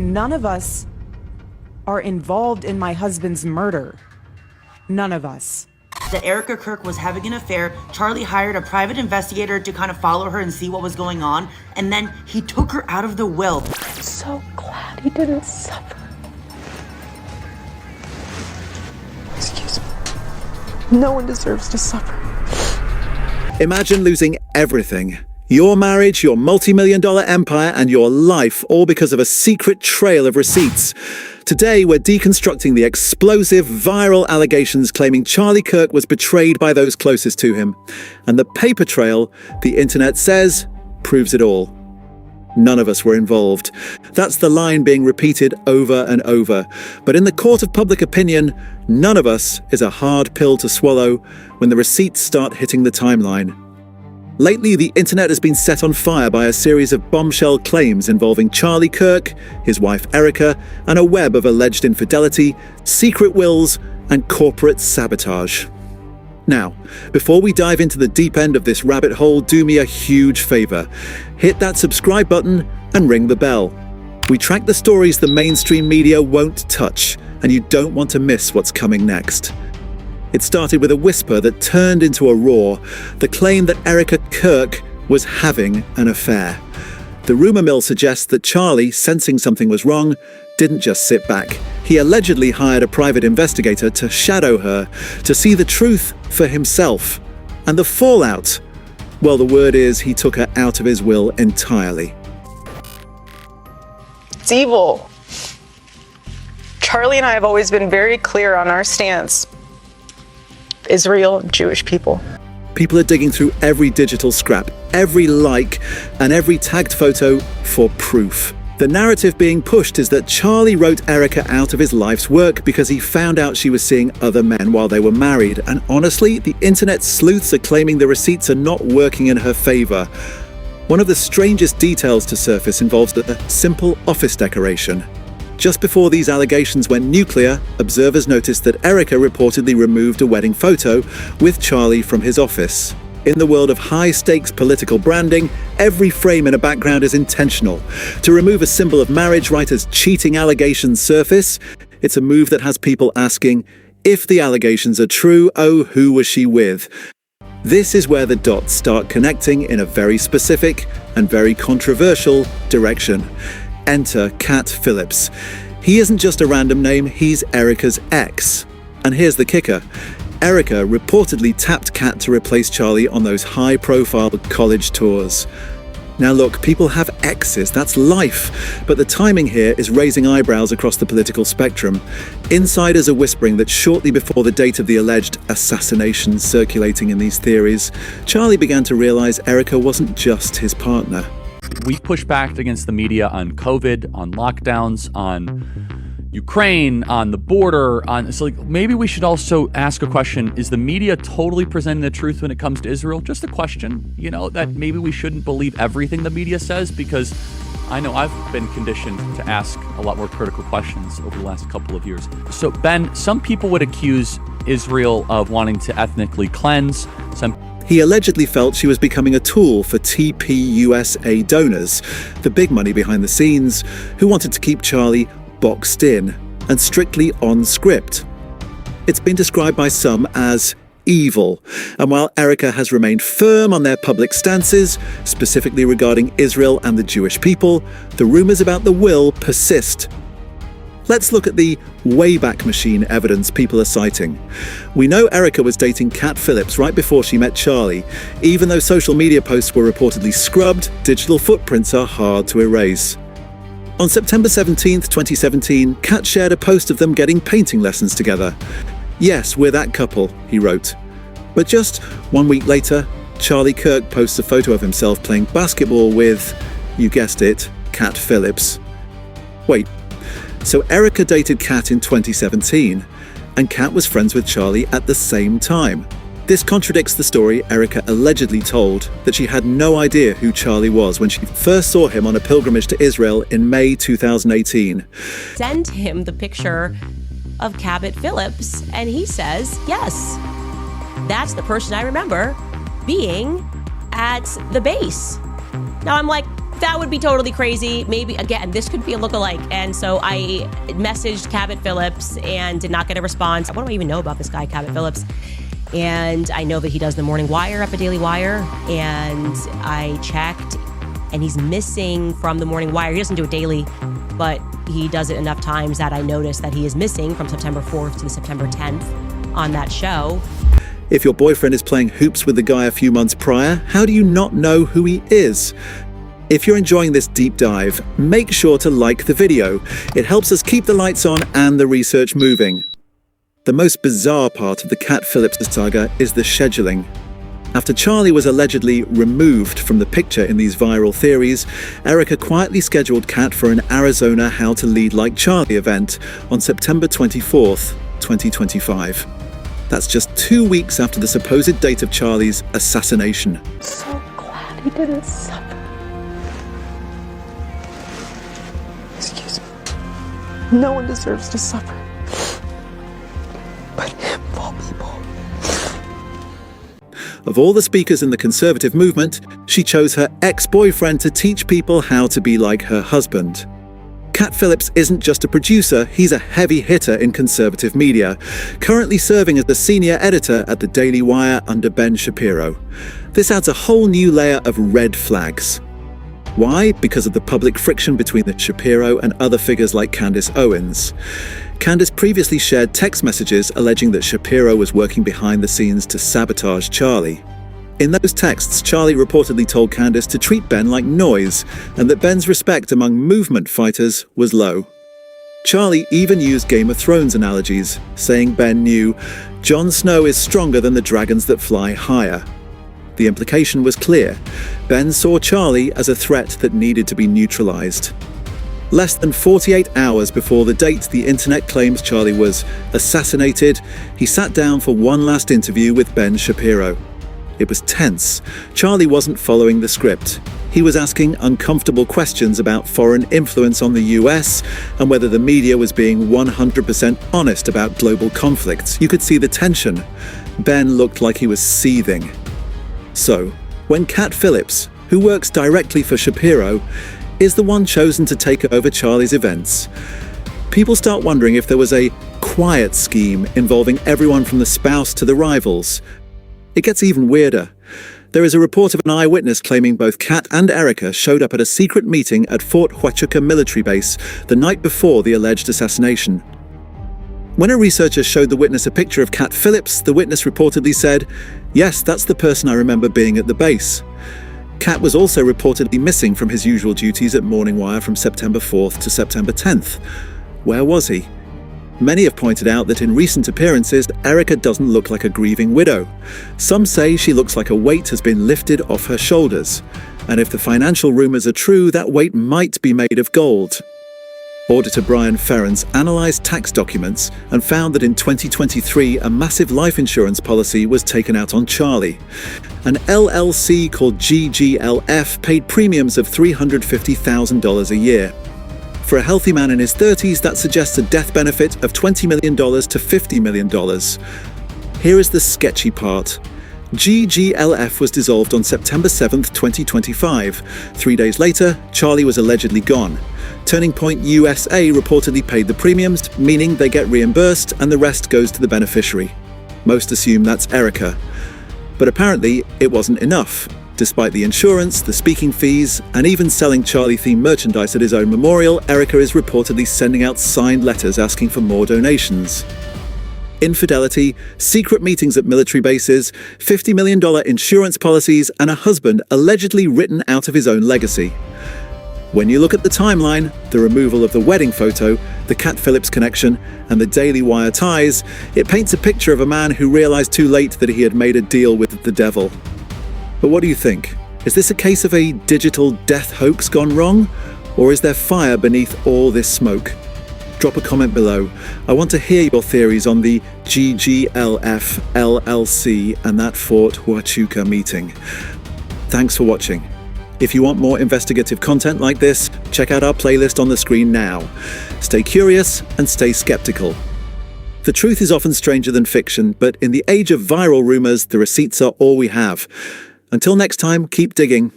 None of us are involved in my husband's murder. None of us. That Erika Kirk was having an affair. Charlie hired a private investigator to kind of follow her and see what was going on. And then he took her out of the will. I'm so glad he didn't suffer. Excuse me. No one deserves to suffer. Imagine losing everything. Your marriage, your multi-million-dollar empire, and your life, all because of a secret trail of receipts. Today, we're deconstructing the explosive, viral allegations claiming Charlie Kirk was betrayed by those closest to him. And the paper trail, the internet says, proves it all. None of us were involved. That's the line being repeated over and over. But in the court of public opinion, none of us is a hard pill to swallow when the receipts start hitting the timeline. Lately, the internet has been set on fire by a series of bombshell claims involving Charlie Kirk, his wife Erika, and a web of alleged infidelity, secret wills, and corporate sabotage. Now, before we dive into the deep end of this rabbit hole, do me a huge favor. Hit that subscribe button and ring the bell. We track the stories the mainstream media won't touch, and you don't want to miss what's coming next. It started with a whisper that turned into a roar, the claim that Erika Kirk was having an affair. The rumor mill suggests that Charlie, sensing something was wrong, didn't just sit back. He allegedly hired a private investigator to shadow her, to see the truth for himself. And the fallout? Well, the word is he took her out of his will entirely. It's evil. Charlie and I have always been very clear on our stance. Israel and Jewish people. People are digging through every digital scrap, every like, and every tagged photo for proof. The narrative being pushed is that Charlie wrote Erika out of his life's work because he found out she was seeing other men while they were married. And honestly, the internet sleuths are claiming the receipts are not working in her favor. One of the strangest details to surface involves a simple office decoration. Just before these allegations went nuclear, observers noticed that Erika reportedly removed a wedding photo with Charlie from his office. In the world of high-stakes political branding, every frame in a background is intentional. To remove a symbol of marriage right as cheating allegations surface, it's a move that has people asking, if the allegations are true, oh, who was she with? This is where the dots start connecting in a very specific and very controversial direction. Enter Cabot Phillips. He isn't just a random name, he's Erika's ex. And here's the kicker. Erika reportedly tapped Kat to replace Charlie on those high-profile college tours. Now look, people have exes, that's life. But the timing here is raising eyebrows across the political spectrum. Insiders are whispering that shortly before the date of the alleged assassination circulating in these theories, Charlie began to realize Erika wasn't just his partner. We push back against the media on COVID, on lockdowns, on Ukraine, on the border, so maybe we should also ask a question. Is the media totally presenting the truth when it comes to Israel? Just a question, that maybe we shouldn't believe everything the media says, because I know I've been conditioned to ask a lot more critical questions over the last couple of years. So Ben, some people would accuse Israel of wanting to ethnically cleanse. He allegedly felt she was becoming a tool for TPUSA donors, the big money behind the scenes, who wanted to keep Charlie boxed in and strictly on script. It's been described by some as evil, and while Erika has remained firm on their public stances, specifically regarding Israel and the Jewish people, the rumors about the will persist. Let's look at the Wayback Machine evidence people are citing. We know Erika was dating Cabot Phillips right before she met Charlie. Even though social media posts were reportedly scrubbed, digital footprints are hard to erase. On September 17th, 2017, Kat shared a post of them getting painting lessons together. "Yes, we're that couple," he wrote. But just 1 week later, Charlie Kirk posts a photo of himself playing basketball with, you guessed it, Cabot Phillips. Wait. So Erika dated Kat in 2017, and Kat was friends with Charlie at the same time. This contradicts the story Erika allegedly told, that she had no idea who Charlie was when she first saw him on a pilgrimage to Israel in May 2018. Send him the picture of Cabot Phillips, and he says, yes, that's the person I remember being at the base. Now I'm like, That would be totally crazy. Maybe, again, this could be a lookalike. And so I messaged Cabot Phillips and did not get a response. What do I even know about this guy, Cabot Phillips? And I know that he does the Morning Wire up at Daily Wire. And I checked, and he's missing from the Morning Wire. He doesn't do it daily, but he does it enough times that I noticed that he is missing from September 4th to the September 10th on that show. If your boyfriend is playing hoops with the guy a few months prior, how do you not know who he is? If you're enjoying this deep dive, make sure to like the video. It helps us keep the lights on and the research moving. The most bizarre part of the Cat Phillips saga is the scheduling. After Charlie was allegedly removed from the picture in these viral theories, Erika quietly scheduled Cat for an Arizona How to Lead Like Charlie event on September 24th, 2025. That's just 2 weeks after the supposed date of Charlie's assassination. So glad he didn't suffer. Excuse me. No one deserves to suffer. But him, of all people. Of all the speakers in the conservative movement, she chose her ex-boyfriend to teach people how to be like her husband. Cat Phillips isn't just a producer, he's a heavy hitter in conservative media, currently serving as the senior editor at the Daily Wire under Ben Shapiro. This adds a whole new layer of red flags. Why? Because of the public friction between the Shapiro and other figures like Candace Owens. Candace previously shared text messages alleging that Shapiro was working behind the scenes to sabotage Charlie. In those texts, Charlie reportedly told Candace to treat Ben like noise, and that Ben's respect among movement fighters was low. Charlie even used Game of Thrones analogies, saying Ben knew, "Jon Snow is stronger than the dragons that fly higher." The implication was clear. Ben saw Charlie as a threat that needed to be neutralized. Less than 48 hours before the date the internet claims Charlie was assassinated, he sat down for one last interview with Ben Shapiro. It was tense. Charlie wasn't following the script. He was asking uncomfortable questions about foreign influence on the US and whether the media was being 100% honest about global conflicts. You could see the tension. Ben looked like he was seething. So, when Cat Phillips, who works directly for Shapiro, is the one chosen to take over Charlie's events, people start wondering if there was a quiet scheme involving everyone from the spouse to the rivals. It gets even weirder. There is a report of an eyewitness claiming both Cat and Erika showed up at a secret meeting at Fort Huachuca military base the night before the alleged assassination. When a researcher showed the witness a picture of Cat Phillips, the witness reportedly said, "Yes, that's the person I remember being at the base." Cat was also reportedly missing from his usual duties at Morning Wire from September 4th to September 10th. Where was he? Many have pointed out that in recent appearances, Erika doesn't look like a grieving widow. Some say she looks like a weight has been lifted off her shoulders. And if the financial rumours are true, that weight might be made of gold. Auditor Brian Ferentz analysed tax documents and found that in 2023, a massive life insurance policy was taken out on Charlie. An LLC called GGLF paid premiums of $350,000 a year. For a healthy man in his 30s, that suggests a death benefit of $20 million to $50 million. Here is the sketchy part. GGLF was dissolved on September 7th, 2025. 3 days later, Charlie was allegedly gone. Turning Point USA reportedly paid the premiums, meaning they get reimbursed and the rest goes to the beneficiary. Most assume that's Erika. But apparently, it wasn't enough. Despite the insurance, the speaking fees, and even selling Charlie-themed merchandise at his own memorial, Erika is reportedly sending out signed letters asking for more donations. Infidelity, secret meetings at military bases, $50 million insurance policies, and a husband allegedly written out of his own legacy. When you look at the timeline, the removal of the wedding photo, the Cat Phillips connection, and the Daily Wire ties, it paints a picture of a man who realized too late that he had made a deal with the devil. But what do you think? Is this a case of a digital death hoax gone wrong? Or is there fire beneath all this smoke? Drop a comment below. I want to hear your theories on the GGLF LLC and that Fort Huachuca meeting. Thanks for watching. If you want more investigative content like this, check out our playlist on the screen now. Stay curious and stay skeptical. The truth is often stranger than fiction, but in the age of viral rumors, the receipts are all we have. Until next time, keep digging.